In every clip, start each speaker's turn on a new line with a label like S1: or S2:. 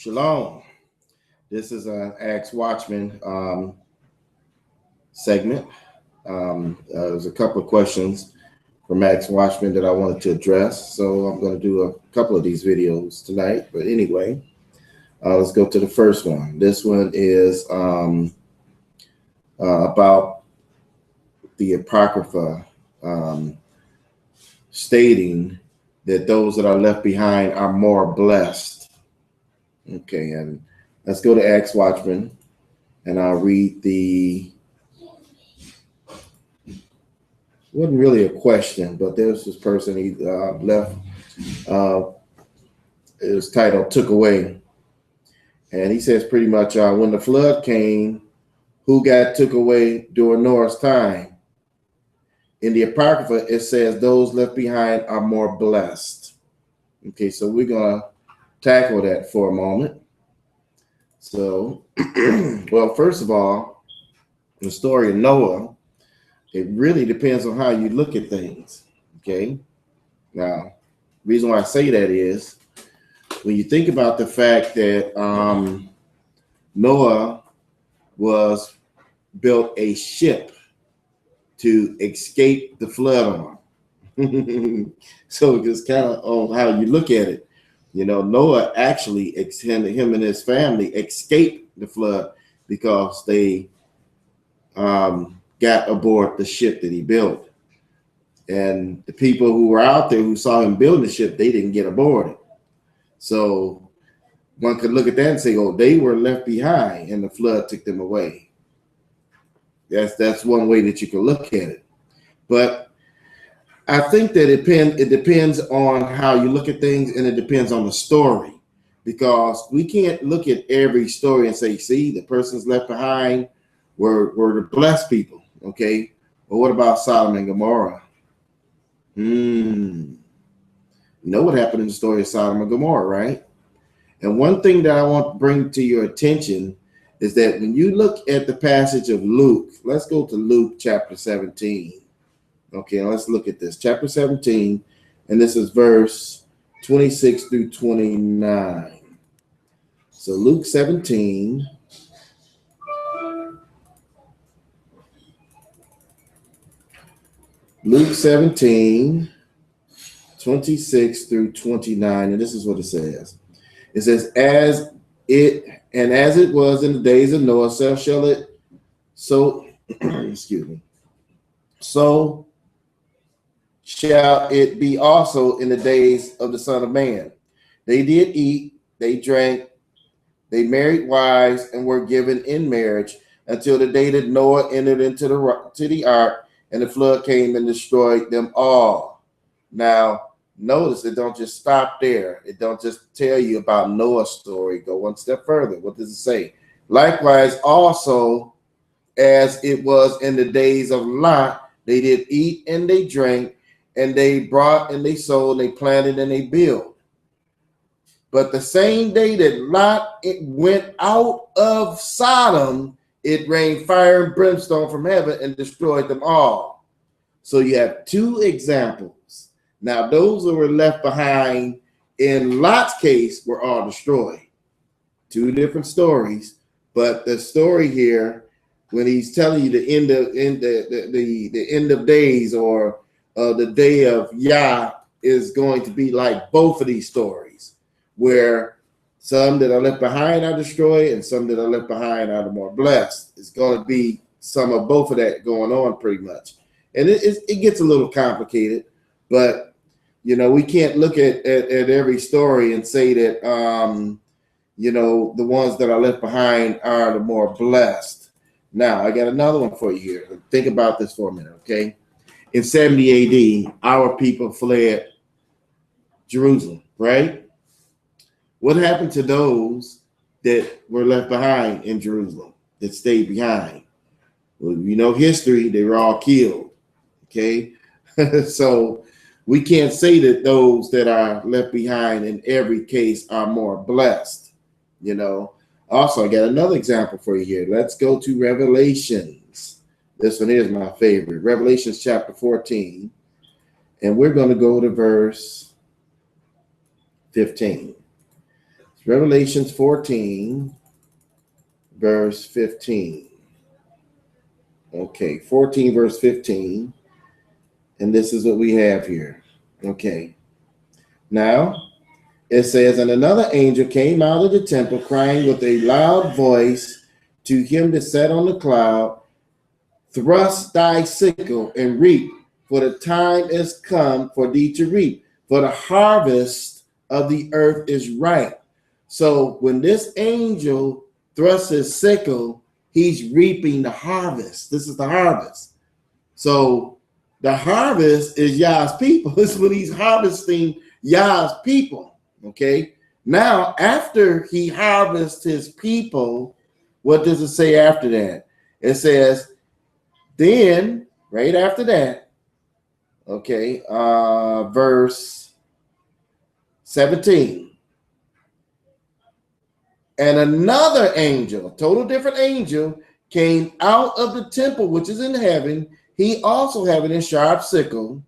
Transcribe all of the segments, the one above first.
S1: Shalom. This is an Ask Watchman segment. There's a couple of questions from Ask Watchman that I wanted to address. So I'm going to do a couple of these videos tonight. But anyway, let's go to the first one. This one is about the Apocrypha stating that those that are left behind are more blessed. Okay, and let's go to Acts Watchman, and I'll read wasn't really a question, but there's this person he left. It was titled "Took Away," and he says pretty much, when the flood came, who got took away during Noah's time? In the Apocrypha, it says those left behind are more blessed. Okay, so we're gonna tackle that for a moment. So, well, first of all, the story of Noah, it really depends on how you look at things. Okay. Now, the reason why I say that is when you think about the fact that Noah built a ship to escape the flood on. So just kind of on how you look at it. You know, Noah actually, him and his family escaped the flood because they got aboard the ship that he built. And the people who were out there who saw him building the ship, they didn't get aboard it. So one could look at that and say, oh, they were left behind and the flood took them away. That's one way that you can look at it. But I think that it depends on how you look at things, and it depends on the story, because we can't look at every story and say, see, the persons left behind were the blessed people, okay? But what about Sodom and Gomorrah? You know what happened in the story of Sodom and Gomorrah, right? And one thing that I want to bring to your attention is that when you look at the passage of Luke, let's go to Luke chapter 17. Okay, let's look at this. Chapter 17, and this is verse 26 through 29. So Luke 17. Luke 17, 26 through 29, and this is what it says. It says, as it was in the days of Noah, so shall it, excuse me, so shall it be also in the days of the Son of Man. They did eat, they drank, they married wives, and were given in marriage until the day that Noah entered into the ark, and the flood came and destroyed them all. Now, notice it don't just stop there. It don't just tell you about Noah's story. Go one step further. What does it say? Likewise, also, as it was in the days of Lot, they did eat and they drank, and they brought and they sold, they planted and they built. But the same day that Lot went out of Sodom, it rained fire and brimstone from heaven and destroyed them all. So you have two examples. Now, those who were left behind in Lot's case were all destroyed. Two different stories, but the story here, when he's telling you the end of days, or the day of Yah, is going to be like both of these stories, where some that are left behind are destroyed and some that are left behind are the more blessed. It's going to be some of both of that going on pretty much. And it gets a little complicated, but, you know, we can't look at every story and say that, you know, the ones that are left behind are the more blessed. Now, I got another one for you here. Think about this for a minute, okay? In 70 AD, our people fled Jerusalem, right? What happened to those that were left behind in Jerusalem, that stayed behind? Well, you know history, they were all killed, okay? So we can't say that those that are left behind in every case are more blessed, you know? Also, I got another example for you here. Let's go to Revelations. This one is my favorite. Revelations chapter 14. And we're going to go to verse 15. Revelations 14, verse 15. Okay, 14, verse 15. And this is what we have here. Okay. Now, it says, and another angel came out of the temple, crying with a loud voice to him that sat on the cloud, thrust thy sickle and reap, for the time is come for thee to reap, for the harvest of the earth is ripe. So when this angel thrusts his sickle, he's reaping the harvest. This is the harvest. So the harvest is Yah's people. This is when he's harvesting Yah's people. Okay. Now, after he harvests his people, what does it say after that? It says, then, right after that, okay, verse 17. And another angel, total different angel, came out of the temple which is in heaven, he also having a sharp sickle.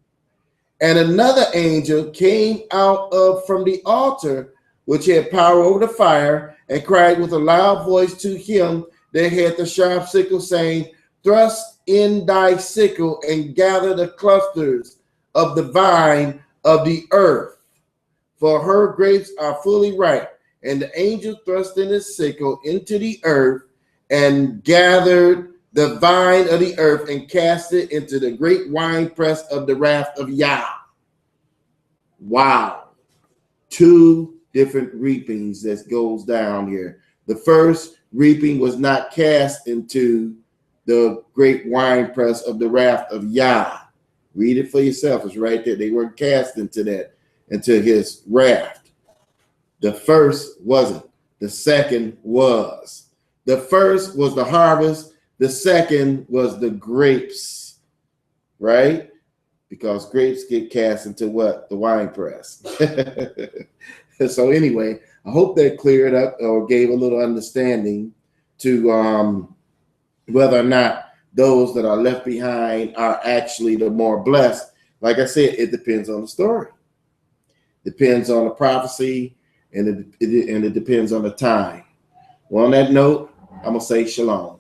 S1: And another angel came out from the altar, which had power over the fire, and cried with a loud voice to him that had the sharp sickle, saying, thrust in thy sickle and gather the clusters of the vine of the earth, for her grapes are fully ripe. And the angel thrust in his sickle into the earth and gathered the vine of the earth and cast it into the great winepress of the wrath of Yah. Wow. Two different reapings that goes down here. The first reaping was not cast into the great winepress of the wrath of Yah. Read it for yourself. It's right there. They weren't cast into that, into his wrath. The first wasn't. The second was. The first was the harvest. The second was the grapes, right? Because grapes get cast into what? The wine press. So anyway, I hope that cleared up or gave a little understanding to whether or not those that are left behind are actually the more blessed. Like I said, it depends on the story. Depends on the prophecy, and it depends on the time. Well, on that note, I'm going to say shalom.